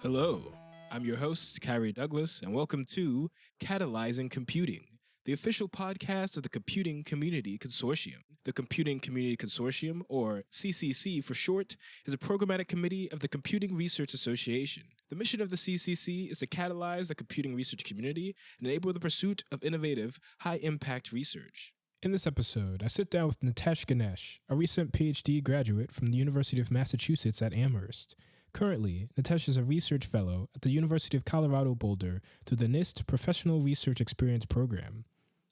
Hello, I'm your host, Khari Douglas, and welcome to Catalyzing Computing, the official podcast of the Computing Community Consortium. The Computing Community Consortium, or CCC for short, is a programmatic committee of the Computing Research Association. The mission of the CCC is to catalyze the computing research community and enable the pursuit of innovative, high-impact research. In this episode, I sit down with Natesh Ganesh, a recent PhD graduate from the University of Massachussetts at Amherst. Currently, Natesh is a research fellow at the University of Colorado Boulder through the NIST Professional Research Experience Program.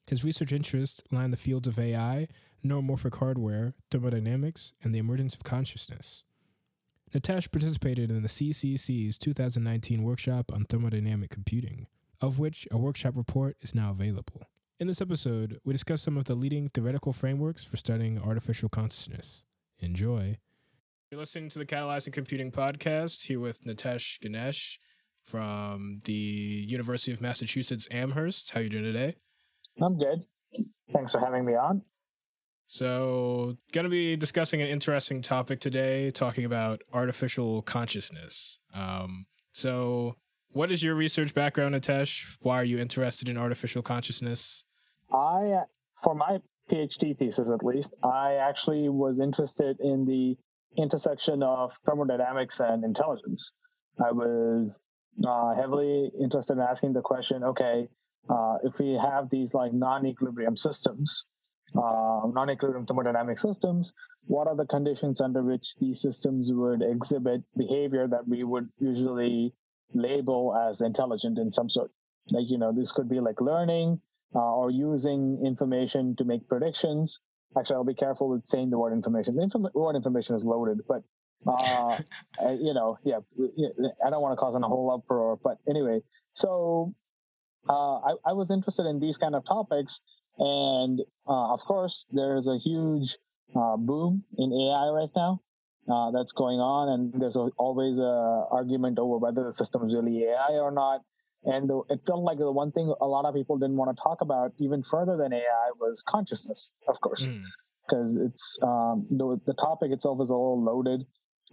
His research interests lie in the fields of AI, neuromorphic hardware, thermodynamics, and the emergence of consciousness. Natesh participated in the CCC's 2019 workshop on thermodynamic computing, of which a workshop report is now available. In this episode, we discuss some of the leading theoretical frameworks for studying artificial consciousness. Enjoy. You're listening to the Catalyzing Computing podcast here with Natesh Ganesh from the University of Massachusetts, Amherst. How are you doing today? I'm good. Thanks for having me on. So, going to be discussing an interesting topic today, talking about artificial consciousness. So, what is your research background, Natesh? Why are you interested in artificial consciousness? For my PhD thesis at least, I actually was interested in the intersection of thermodynamics and intelligence. I was heavily interested in asking the question, okay, if we have these like non-equilibrium systems, non-equilibrium thermodynamic systems, what are the conditions under which these systems would exhibit behavior that we would usually label as intelligent in some sort? Like, this could be like learning or using information to make predictions. Actually, I'll be careful with saying the word information. The word information is loaded, but I don't want to cause a whole uproar. But anyway, so I was interested in these kind of topics, and of course, there's a huge boom in AI right now that's going on, and there's always a argument over whether the system is really AI or not. And it felt like the one thing a lot of people didn't want to talk about even further than AI was consciousness, of course, because it's the topic itself is a little loaded,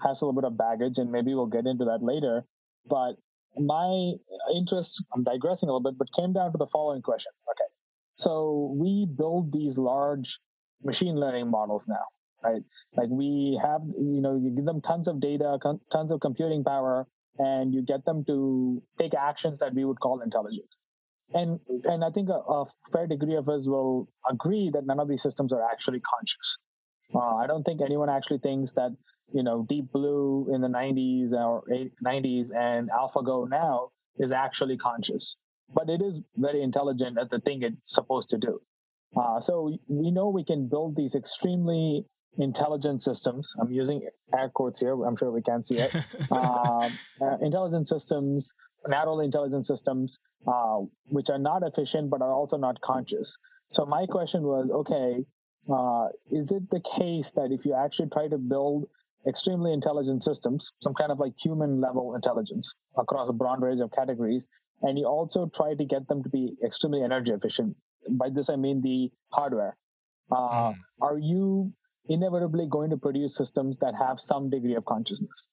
has a little bit of baggage, and maybe we'll get into that later. But my interest, I'm digressing a little bit, but came down to the following question. Okay, so we build these large machine learning models now, right? Like we have, you give them tons of data, tons of computing power, and you get them to take actions that we would call intelligent. And I think a fair degree of us will agree that none of these systems are actually conscious. I don't think anyone actually thinks that, Deep Blue in the 90s or 90s and AlphaGo now is actually conscious. But it is very intelligent at the thing it's supposed to do. So we know we can build these extremely intelligent systems. I'm using air quotes here. I'm sure we can't see it. Intelligent systems, narrowly intelligent systems, which are not efficient but are also not conscious. So my question was, okay, is it the case that if you actually try to build extremely intelligent systems, some kind of like human level intelligence across a broad range of categories, and you also try to get them to be extremely energy efficient? By this, I mean the hardware. Are you inevitably going to produce systems that have some degree of consciousness?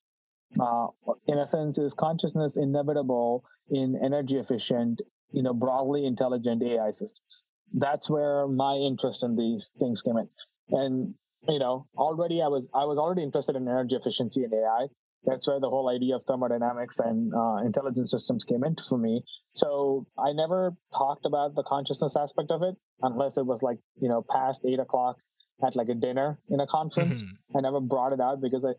In a sense, is consciousness inevitable in energy efficient, broadly intelligent AI systems? That's where my interest in these things came in. And, already I was already interested in energy efficiency in AI. That's where the whole idea of thermodynamics and intelligent systems came in for me. So I never talked about the consciousness aspect of it unless it was like, past 8 o'clock at like a dinner in a conference. I never brought it out because it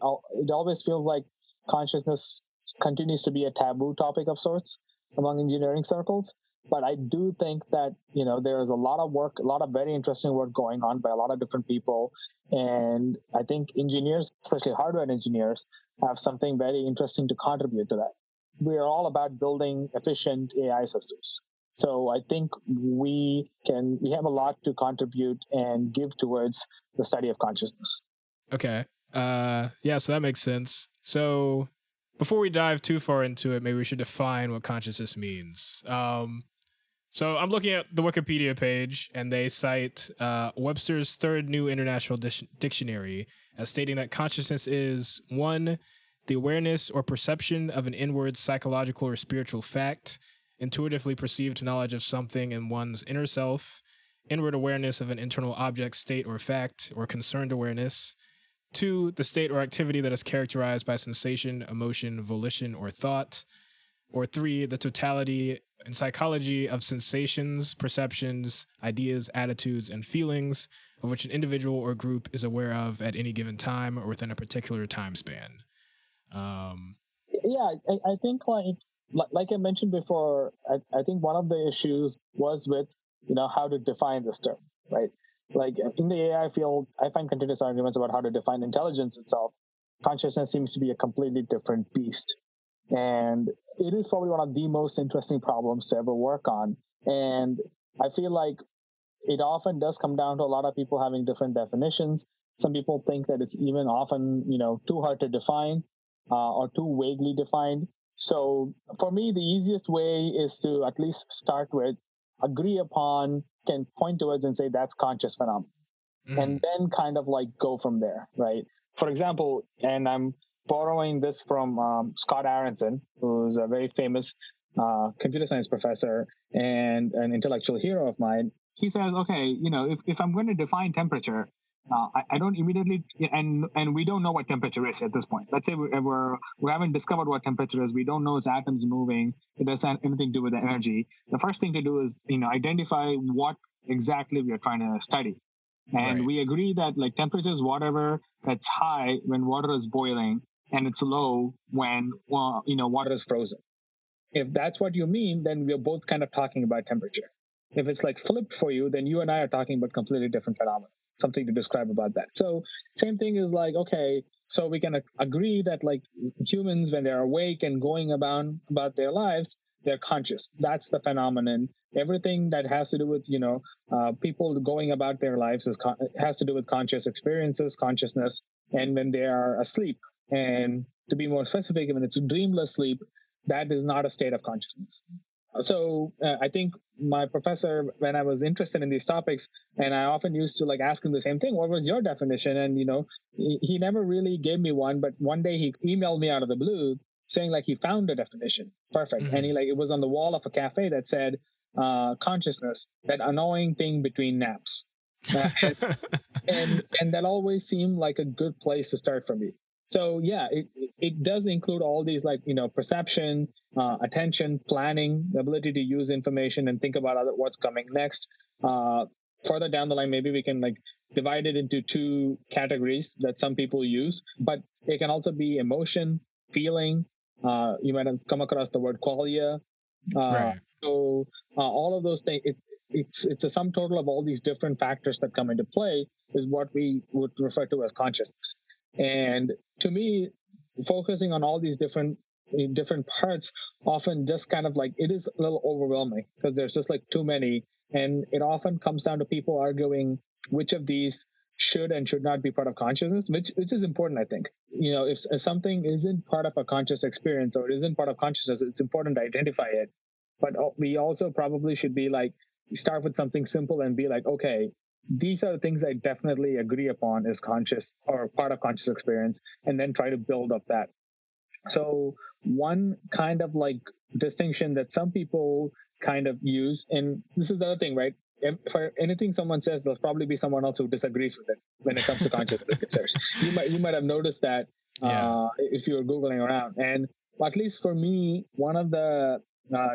always feels like consciousness continues to be a taboo topic of sorts among engineering circles. But I do think that, there's a lot of work, a lot of very interesting work going on by a lot of different people. And I think engineers, especially hardware engineers, have something very interesting to contribute to that. We are all about building efficient AI systems. So I think we have a lot to contribute and give towards the study of consciousness. Okay. So that makes sense. So before we dive too far into it, maybe we should define what consciousness means. So I'm looking at the Wikipedia page, and they cite Webster's Third New International Dictionary as stating that consciousness is 1, the awareness or perception of an inward psychological or spiritual fact, intuitively perceived knowledge of something in one's inner self, inward awareness of an internal object, state, or fact, or concerned awareness. 2, the state or activity that is characterized by sensation, emotion, volition, or thought. Or 3, the totality in psychology of sensations, perceptions, ideas, attitudes, and feelings of which an individual or group is aware of at any given time or within a particular time span. Yeah, I think like I mentioned before, I think one of the issues was with how to define this term, right? Like in the AI field, I find continuous arguments about how to define intelligence itself. Consciousness seems to be a completely different beast, and it is probably one of the most interesting problems to ever work on. And I feel like it often does come down to a lot of people having different definitions. Some people think that it's even often, too hard to define or too vaguely defined. So for me, the easiest way is to at least start with agree upon, can point towards and say that's conscious phenomenon, and then kind of like go from there, right? For example, and I'm borrowing this from Scott Aronson, who's a very famous computer science professor and an intellectual hero of mine. He says, okay, if I'm going to define temperature, I don't immediately, and we don't know what temperature is at this point. Let's say we haven't discovered what temperature is. We don't know it's atoms moving. It doesn't have anything to do with the energy. The first thing to do is identify what exactly we are trying to study. And Right. we agree that like temperature is whatever that's high when water is boiling, and it's low when water is frozen. If that's what you mean, then we're both kind of talking about temperature. If it's like flipped for you, then you and I are talking about completely different phenomena, something to describe about that. So same thing is like, okay, so we can agree that like humans, when they're awake and going about their lives, they're conscious. That's the phenomenon. Everything that has to do with people going about their lives has to do with conscious experiences, consciousness. And when they are asleep, and to be more specific, when it's dreamless sleep, that is not a state of consciousness. So I think my professor, when I was interested in these topics, and I often used to like ask him the same thing, what was your definition? And he never really gave me one, but one day he emailed me out of the blue saying like he found a definition. Perfect. And it was on the wall of a cafe that said consciousness, that annoying thing between naps. And that always seemed like a good place to start for me. So yeah, it does include all these like perception, attention, planning, the ability to use information and think about what's coming next. Further down the line, maybe we can like divide it into 2 categories that some people use, but it can also be emotion, feeling. You might have come across the word qualia. Right. So all of those things, it's a sum total of all these different factors that come into play is what we would refer to as consciousness. And to me, focusing on all these different parts often just kind of like, it is a little overwhelming because there's just like too many, and it often comes down to people arguing which of these should and should not be part of consciousness, which is important. I think if something isn't part of a conscious experience or it isn't part of consciousness, it's important to identify it. But we also probably should be like, start with something simple and be like, okay, these are the things I definitely agree upon as conscious or part of conscious experience, and then try to build up that. So one kind of like distinction that some people kind of use, and this is the other thing, right? For anything someone says, there'll probably be someone else who disagrees with it when it comes to consciousness research. You might have noticed that if you were Googling around. And at least for me, one of the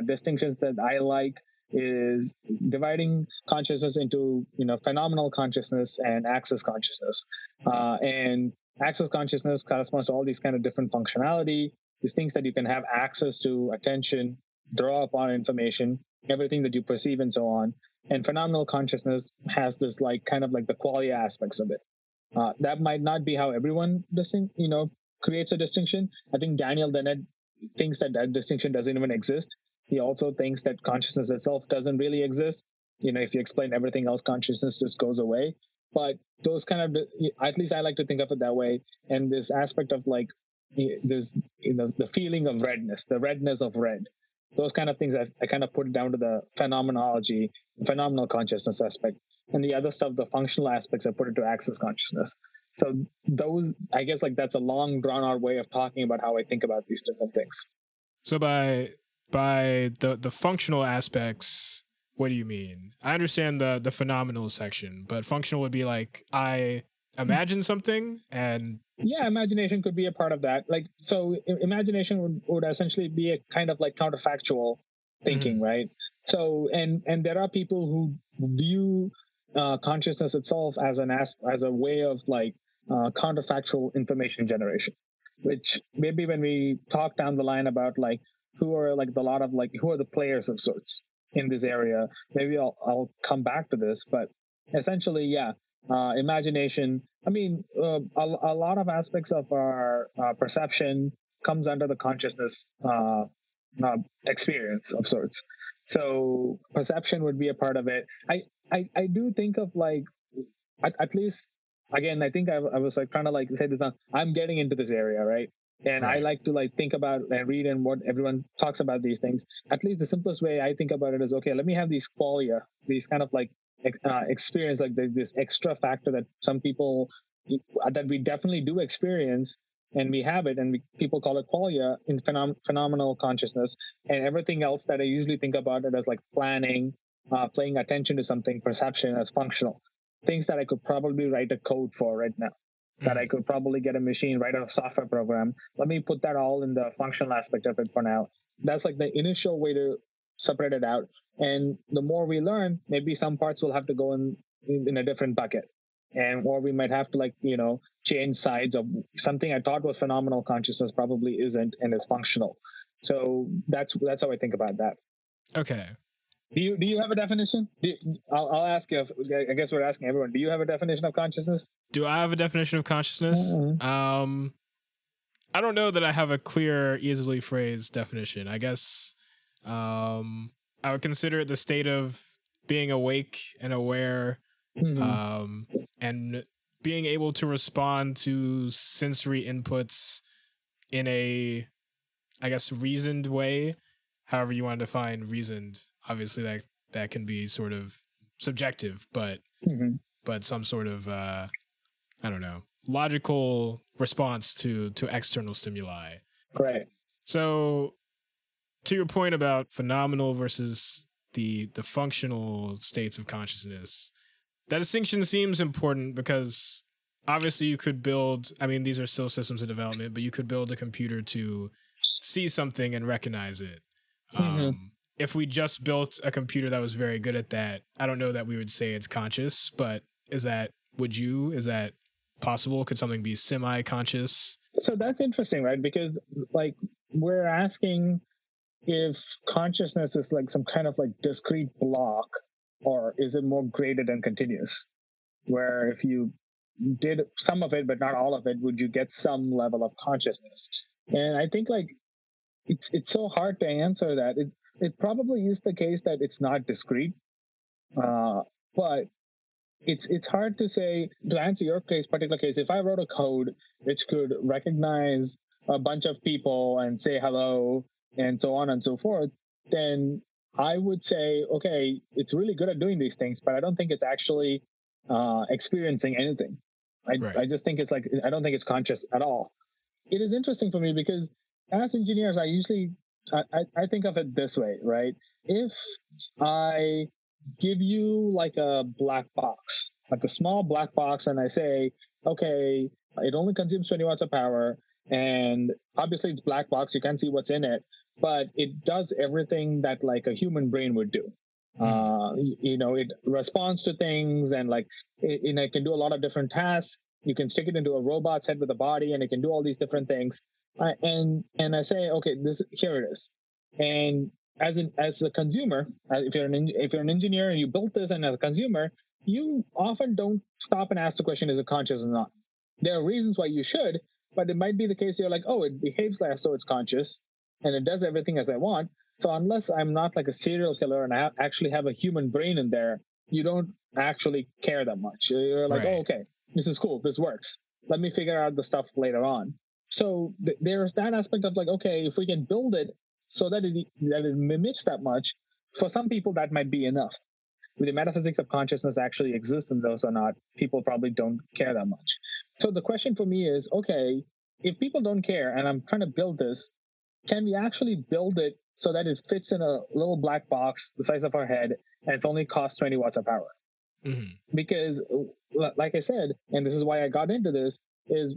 distinctions that I like is dividing consciousness into phenomenal consciousness and access consciousness. And access consciousness corresponds to all these kind of different functionality, these things that you can have access to, attention, draw upon information, everything that you perceive and so on. And phenomenal consciousness has this like kind of like the quality aspects of it. That might not be how everyone creates a distinction. I think Daniel Dennett thinks that distinction doesn't even exist. He also thinks that consciousness itself doesn't really exist. If you explain everything else, consciousness just goes away. But those kind of, at least I like to think of it that way. And this aspect of like, there's the feeling of redness, the redness of red, those kind of things, I kind of put it down to the phenomenology, phenomenal consciousness aspect. And the other stuff, the functional aspects, I put it to access consciousness. So those, I guess, like that's a long drawn out way of talking about how I think about these different things. So by the functional aspects, what do you mean? I understand the phenomenal section, but functional would be like I imagine something and yeah, imagination could be a part of that. Like, so imagination would essentially be a kind of like counterfactual thinking, right? So, and there are people who view consciousness itself as as a way of like counterfactual information generation, which maybe when we talk down the line about like who are like the lot of like who are the players of sorts in this area, maybe I'll come back to this, but essentially, yeah, imagination. I mean, a lot of aspects of our perception comes under the consciousness experience of sorts. So perception would be a part of it. I do think of like at least again, I think I was like trying to like say this. I'm getting into this area, right? And I like to like think about and read and what everyone talks about these things. At least the simplest way I think about it is, okay, let me have these qualia, these kind of like experience, like this extra factor that some people that we definitely do experience, and we have it, and people call it qualia in phenomenal consciousness, and everything else that I usually think about it as like planning, paying attention to something, perception as functional things that I could probably write a code for right now, that I could probably get a machine, write a software program. Let me put that all in the functional aspect of it for now. That's like the initial way to separate it out. And the more we learn, maybe some parts will have to go in a different bucket. And or we might have to like, change sides of something I thought was phenomenal consciousness probably isn't and is functional. So that's how I think about that. Okay. Do you have a definition? I'll ask you. I guess we're asking everyone. Do you have a definition of consciousness? Do I have a definition of consciousness? I don't know that I have a clear, easily phrased definition. I guess I would consider it the state of being awake and aware, and being able to respond to sensory inputs in a, I guess, reasoned way. However you want to define reasoned. Obviously, that can be sort of subjective, but some sort of I don't know, logical response to external stimuli. Right. So, to your point about phenomenal versus the functional states of consciousness, that distinction seems important because obviously you could build. I mean, these are still systems of development, but you could build a computer to see something and recognize it. If we just built a computer that was very good at that, I don't know that we would say it's conscious, but is that possible? Could something be semi-conscious? So that's interesting, right? Because like we're asking if consciousness is like some kind of like discrete block, or is it more graded and continuous? Where if you did some of it but not all of it, would you get some level of consciousness? And I think like it's so hard to answer that. It probably is the case that it's not discrete, but it's hard to say. To answer your particular case, if I wrote a code which could recognize a bunch of people and say hello and so on and so forth, then I would say, okay, it's really good at doing these things, but I don't think it's actually experiencing anything. I just think it's like, I don't think it's conscious at all. It is interesting for me because as engineers, I think of it this way, right? If I give you like a black box, like a small black box, and I say, okay, it only consumes 20 watts of power, and obviously it's black box, you can't see what's in it, but it does everything that like a human brain would do. It responds to things, and like it can do a lot of different tasks. You can stick it into a robot's head with a body, and it can do all these different things. And I say, okay, here it is. And as a consumer, if you're an engineer and you built this, and as a consumer, you often don't stop and ask the question, is it conscious or not? There are reasons why you should, but it might be the case you're like, oh, it behaves like so it's conscious, and it does everything as I want. So unless I'm not like a serial killer and I actually have a human brain in there, you don't actually care that much. You're like, oh, okay, this is cool, this works. Let me figure out the stuff later on. So there's that aspect of like, okay, if we can build it so that it mimics that much, for some people that might be enough. the metaphysics of consciousness actually exists in those or not, people probably don't care that much. So the question for me is, okay, if people don't care and I'm trying to build this, can we actually build it so that it fits in a little black box the size of our head and it only costs 20 watts of power? Because like I said, and this is why I got into this, is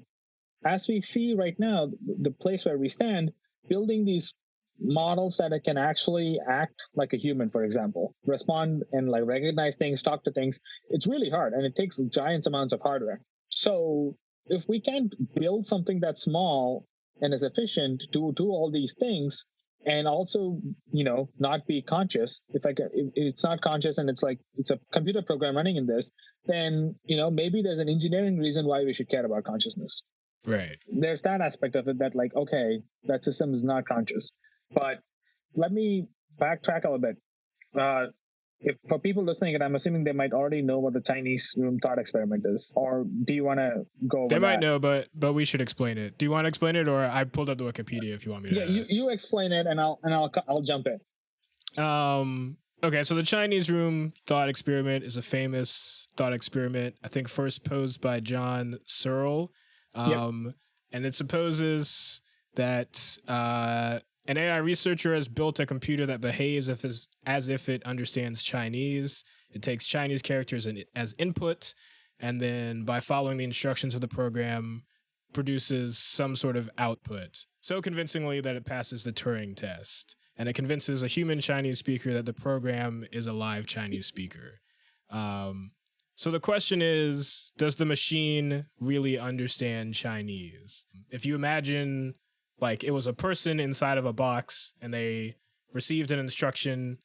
as we see right now, the place where we stand, building these models that can actually act like a human, for example, respond and like recognize things, talk to things, it's really hard and it takes giant amounts of hardware. So if we can't build something that's small and is efficient to do all these things, and also, not be conscious, if it's not conscious and it's like it's a computer program running in this, then maybe there's an engineering reason why we should care about consciousness. Right. There's that aspect of it that, like, okay, that system is not conscious. But let me backtrack a little bit. If for people listening, and I'm assuming they might already know what the Chinese room thought experiment is, or do you want to go over They might that? know, but we should explain it. Do you want to explain it, or I pulled up the Wikipedia if you want me to? Yeah, you explain it, and I'll jump in. Okay, so the Chinese room thought experiment is a famous thought experiment, I think first posed by John Searle. And it supposes that an AI researcher has built a computer that behaves as if it understands Chinese. It takes Chinese characters as input, and then by following the instructions of the program, produces some sort of output so convincingly that it passes the Turing test. And it convinces a human Chinese speaker that the program is a live Chinese speaker. So the question is, does the machine really understand Chinese? If you imagine like it was a person inside of a box and they received an instruction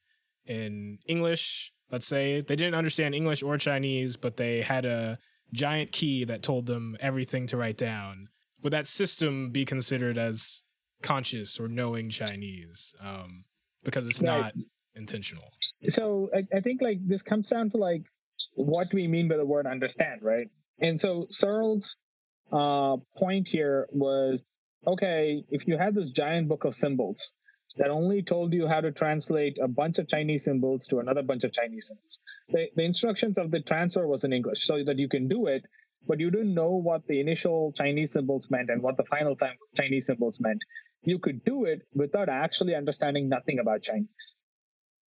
in English, let's say, they didn't understand English or Chinese, but they had a giant key that told them everything to write down. Would that system be considered as conscious or knowing Chinese? Because it's not intentional. So I think like this comes down to like what we mean by the word understand, right? And so Searle's point here was, okay, if you had this giant book of symbols that only told you how to translate a bunch of Chinese symbols to another bunch of Chinese symbols, the instructions of the transfer was in English so that you can do it, but you didn't know what the initial Chinese symbols meant and what the final Chinese symbols meant. You could do it without actually understanding nothing about Chinese,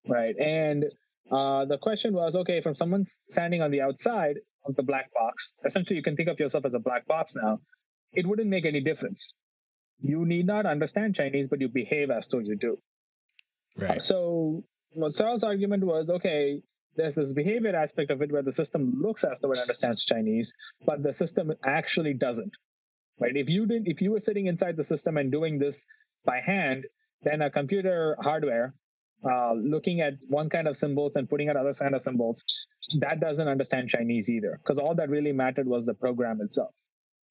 right? And the question was, okay, from someone standing on the outside of the black box, essentially you can think of yourself as a black box now, it wouldn't make any difference. You need not understand Chinese, but you behave as though you do. Right. So what Searle's argument was, okay, there's this behavior aspect of it where the system looks as though it understands Chinese, but the system actually doesn't. Right? If you were sitting inside the system and doing this by hand, then a computer hardware looking at one kind of symbols and putting out other kind of symbols, that doesn't understand Chinese either, because all that really mattered was the program itself.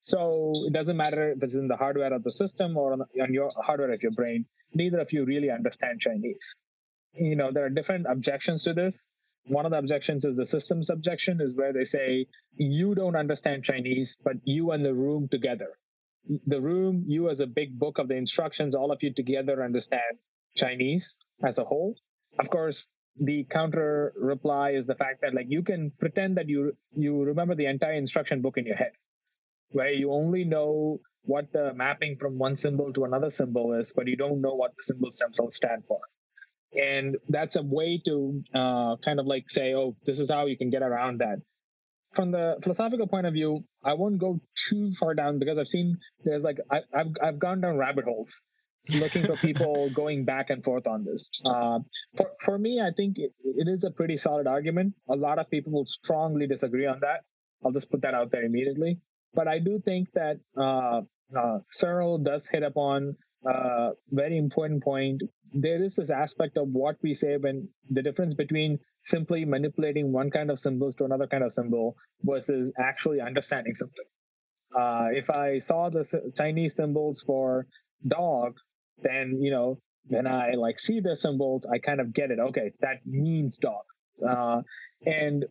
So it doesn't matter if it's in the hardware of the system or on your hardware of your brain. Neither of you really understand Chinese. There are different objections to this. One of the objections is the systems objection, is where they say you don't understand Chinese, but you and the room together. The room, you as a big book of the instructions, all of you together understand Chinese as a whole. Of course, the counter reply is the fact that like you can pretend that you remember the entire instruction book in your head, where you only know what the mapping from one symbol to another symbol is, but you don't know what the symbols themselves stand for. And that's a way to kind of like say, oh, this is how you can get around that. From the philosophical point of view, I won't go too far down because I've seen there's like I've gone down rabbit holes looking for people going back and forth on this. For me, I think it is a pretty solid argument. A lot of people will strongly disagree on that. I'll just put that out there immediately. But I do think that Searle does hit upon a very important point. There is this aspect of what we say when the difference between simply manipulating one kind of symbols to another kind of symbol versus actually understanding something. If I saw the Chinese symbols for dog, then when I like see the symbols, I kind of get it. Okay, that means dog. And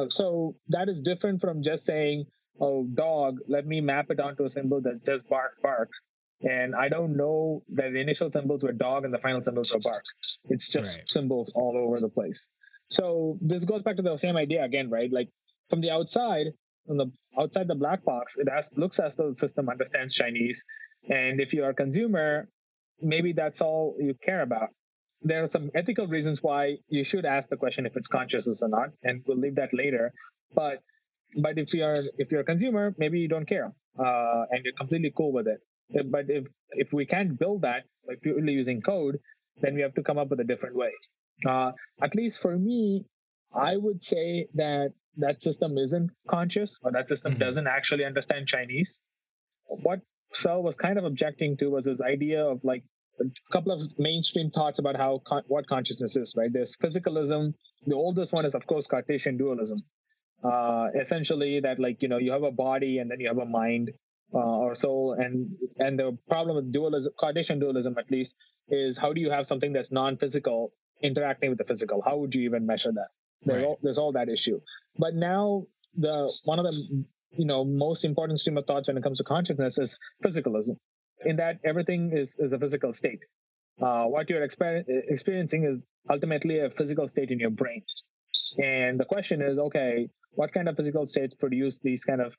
so that is different from just saying, oh, dog, let me map it onto a symbol that says bark, bark. And I don't know that the initial symbols were dog and the final symbols were bark. It's just symbols all over the place. So this goes back to the same idea again, right? Like from the outside, from the outside the black box, looks as though the system understands Chinese, and if you are a consumer, maybe that's all you care about. There are some ethical reasons why you should ask the question if it's consciousness or not, and we'll leave that later. But if you're a consumer, maybe you don't care, and you're completely cool with it. But if we can't build that by purely using code, then we have to come up with a different way. Uh, at least for me, I would say that that system isn't conscious, or that system doesn't actually understand Chinese. What Searle was kind of objecting to was his idea of like a couple of mainstream thoughts about what consciousness is. Right? There's physicalism. The oldest one is, of course, Cartesian dualism. Essentially, that like you have a body and then you have a mind or soul, and the problem with dualism, Cartesian dualism at least, is how do you have something that's non-physical interacting with the physical? How would you even measure that? There's all that issue. But now the one of the most important stream of thoughts when it comes to consciousness is physicalism, in that everything is a physical state. What you're experiencing is ultimately a physical state in your brain. And the question is, okay, what kind of physical states produce these kind of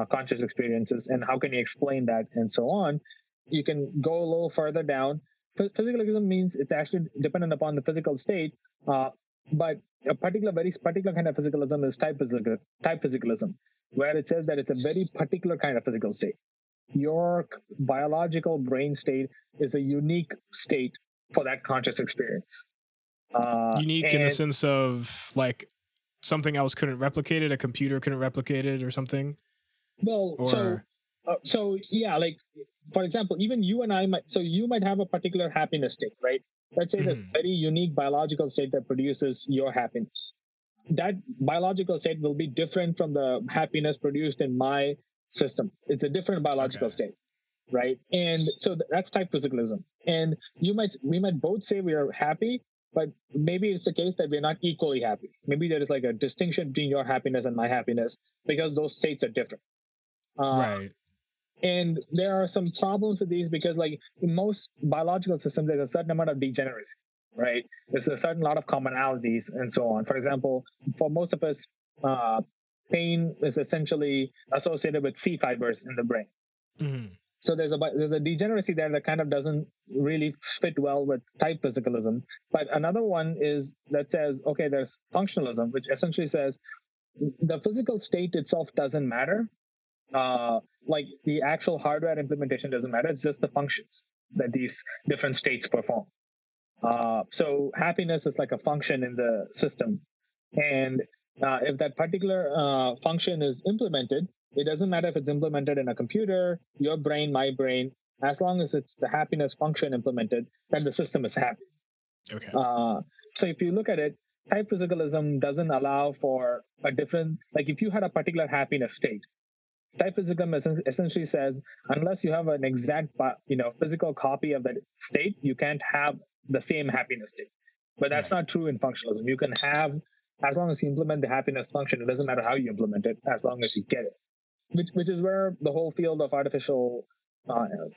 conscious experiences, and how can you explain that, and so on? You can go a little further down. Physicalism means it's actually dependent upon the physical state, but a very particular kind of physicalism is type physicalism, where it says that it's a very particular kind of physical state. Your biological brain state is a unique state for that conscious experience. Unique in the sense of like something else couldn't replicate it, a computer couldn't replicate it or something? Well, so yeah, like for example, even you and I you might have a particular happiness state, right? Let's say there's a very unique biological state that produces your happiness. That biological state will be different from the happiness produced in my system. It's a different biological state, right? And so that's type physicalism. And we might both say we are happy, but maybe it's the case that we're not equally happy. Maybe there is like a distinction between your happiness and my happiness because those states are different. Right. And there are some problems with these because, like in most biological systems, there's a certain amount of degeneracy, right? There's a certain lot of commonalities and so on. For example, for most of us, pain is essentially associated with C fibers in the brain. So there's a degeneracy there that kind of doesn't really fit well with type physicalism. But another one is that says, okay, there's functionalism, which essentially says the physical state itself doesn't matter. Like the actual hardware implementation doesn't matter. It's just the functions that these different states perform. So happiness is like a function in the system. And if that particular function is implemented, it doesn't matter if it's implemented in a computer, your brain, my brain, as long as it's the happiness function implemented, then the system is happy. Okay. So if you look at it, type physicalism doesn't allow for a different, like if you had a particular happiness state, type physicalism essentially says, unless you have an exact, physical copy of that state, you can't have the same happiness state. But that's not true in functionalism. You can have, as long as you implement the happiness function, it doesn't matter how you implement it, as long as you get it. Which is where the whole field of artificial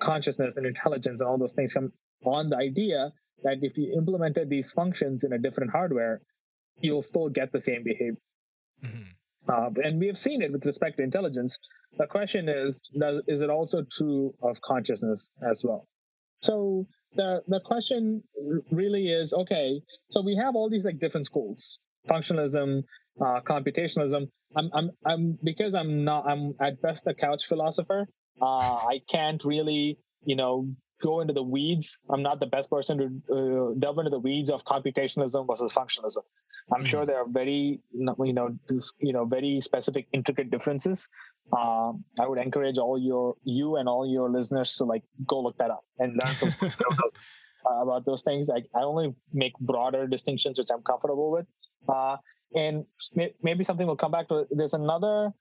consciousness and intelligence and all those things come on, the idea that if you implemented these functions in a different hardware, you'll still get the same behavior. And we have seen it with respect to intelligence. The question is it also true of consciousness as well? So the question really is, okay, so we have all these like different schools, functionalism, computationalism. I'm at best a couch philosopher. I can't really, go into the weeds. I'm not the best person to delve into the weeds of computationalism versus functionalism. I'm sure there are very, very specific, intricate differences. I would encourage you and all your listeners to like go look that up and learn from about those things. I only make broader distinctions, which I'm comfortable with. And maybe something will come back to. There's another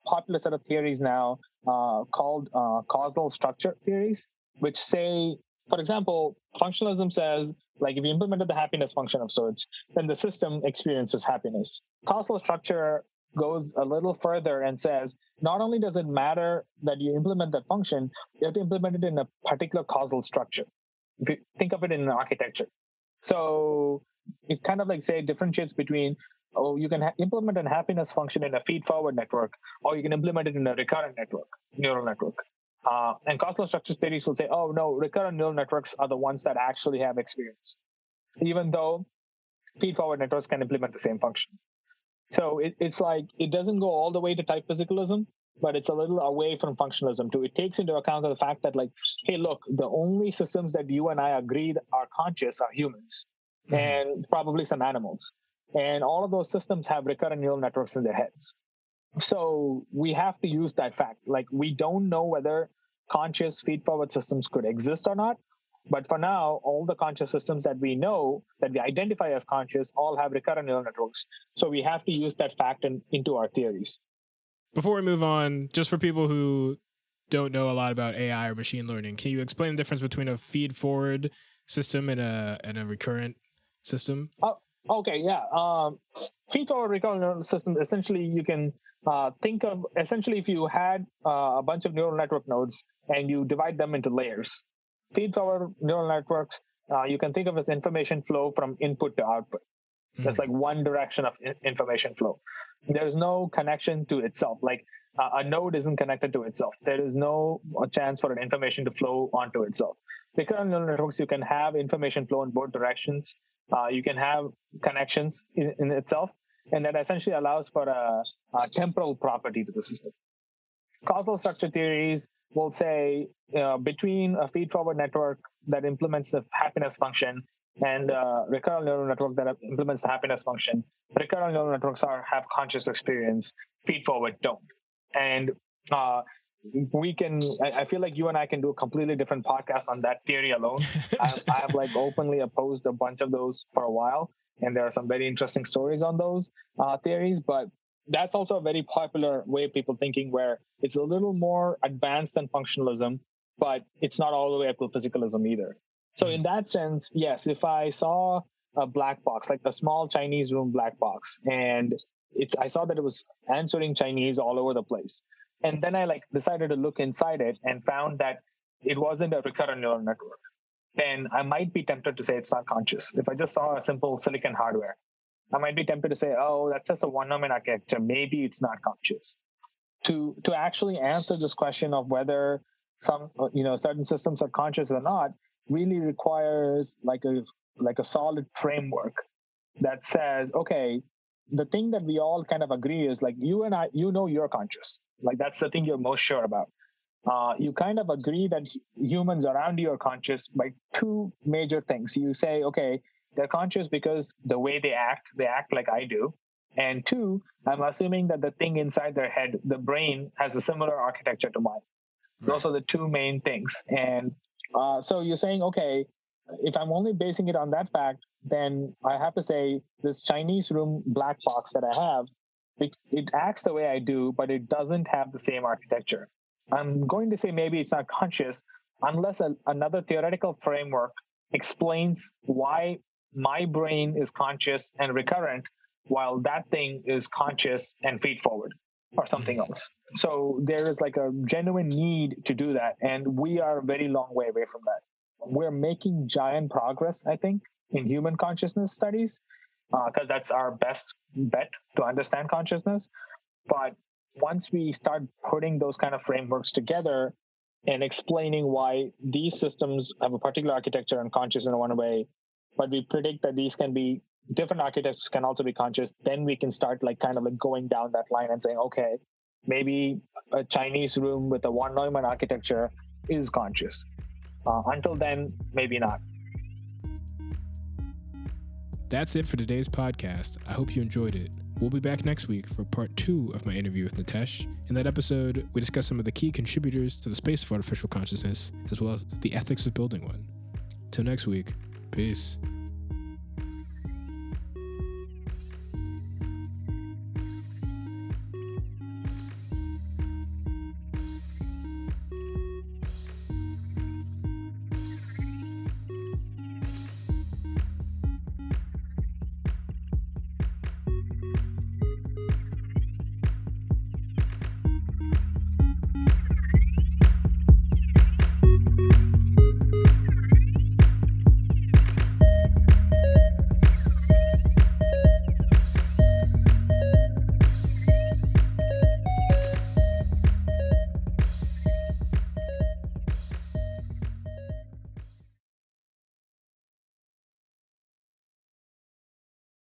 popular set of theories now called causal structure theories, which say, for example, functionalism says, like if you implemented the happiness function of sorts, then the system experiences happiness. Causal structure goes a little further and says, not only does it matter that you implement that function, you have to implement it in a particular causal structure. If you think of it in an architecture. So it kind of like say differentiates between, oh, you can implement a happiness function in a feed-forward network, or you can implement it in a recurrent neural network. And causal structure theories will say, oh no, recurrent neural networks are the ones that actually have experience, even though feed-forward networks can implement the same function. So it's like it doesn't go all the way to type physicalism, but it's a little away from functionalism too. It takes into account the fact that, like, hey, look, the only systems that you and I agreed are conscious are humans and probably some animals. And all of those systems have recurrent neural networks in their heads. So we have to use that fact. Like, we don't know whether conscious feed-forward systems could exist or not. But for now, all the conscious systems that we know, that we identify as conscious, all have recurrent neural networks. So we have to use that fact into our theories. Before we move on, just for people who don't know a lot about AI or machine learning, can you explain the difference between a feed-forward system and a recurrent system? Okay, yeah. Feed-forward recurrent neural system, essentially, you can think of, essentially, if you had a bunch of neural network nodes and you divide them into layers. Feed-forward neural networks, you can think of as information flow from input to output. That's like one direction of information flow. There's no connection to itself. Like a node isn't connected to itself. There is no chance for an information to flow onto itself. Recurrent neural networks, you can have information flow in both directions. You can have connections in itself, and that essentially allows for a temporal property to the system. Causal structure theories will say between a feed-forward network that implements the happiness function and a recurrent neural network that implements the happiness function, recurrent neural networks have conscious experience, feed-forward don't. And I feel like you and I can do a completely different podcast on that theory alone. I have like openly opposed a bunch of those for a while, and there are some very interesting stories on those theories, but that's also a very popular way of people thinking, where it's a little more advanced than functionalism, but it's not all the way up to physicalism either. So in that sense, yes, if I saw a black box, like a small Chinese room black box, and I saw that it was answering Chinese all over the place, and then I decided to look inside it and found that it wasn't a recurrent neural network, then I might be tempted to say it's not conscious. If I just saw a simple silicon hardware, I might be tempted to say, oh, that's just a one-domain architecture. Maybe it's not conscious. To actually answer this question of whether some certain systems are conscious or not really requires like a solid framework that says, okay, the thing that we all kind of agree is, like, you and I, you're conscious. Like, that's the thing you're most sure about. You kind of agree that humans around you are conscious by two major things. You say, okay, they're conscious because the way they act like I do. And two, I'm assuming that the thing inside their head, the brain, has a similar architecture to mine. Right. Those are the two main things. And so you're saying, okay, if I'm only basing it on that fact, then I have to say this Chinese room black box that I have, it acts the way I do, but it doesn't have the same architecture. I'm going to say maybe it's not conscious unless another theoretical framework explains why my brain is conscious and recurrent while that thing is conscious and feed forward or something else. So there is like a genuine need to do that. And we are a very long way away from that. We're making giant progress, I think, in human consciousness studies, because that's our best bet to understand consciousness. But once we start putting those kind of frameworks together and explaining why these systems have a particular architecture and conscious in one way, but we predict that these can be different architectures can also be conscious, then we can start going down that line and saying, okay, maybe a Chinese room with a one Neumann architecture is conscious. Until then, maybe not. That's it for today's podcast. I hope you enjoyed it. We'll be back next week for part 2 of my interview with Natesh. In that episode, we discuss some of the key contributors to the space of artificial consciousness, as well as the ethics of building one. Till next week, peace.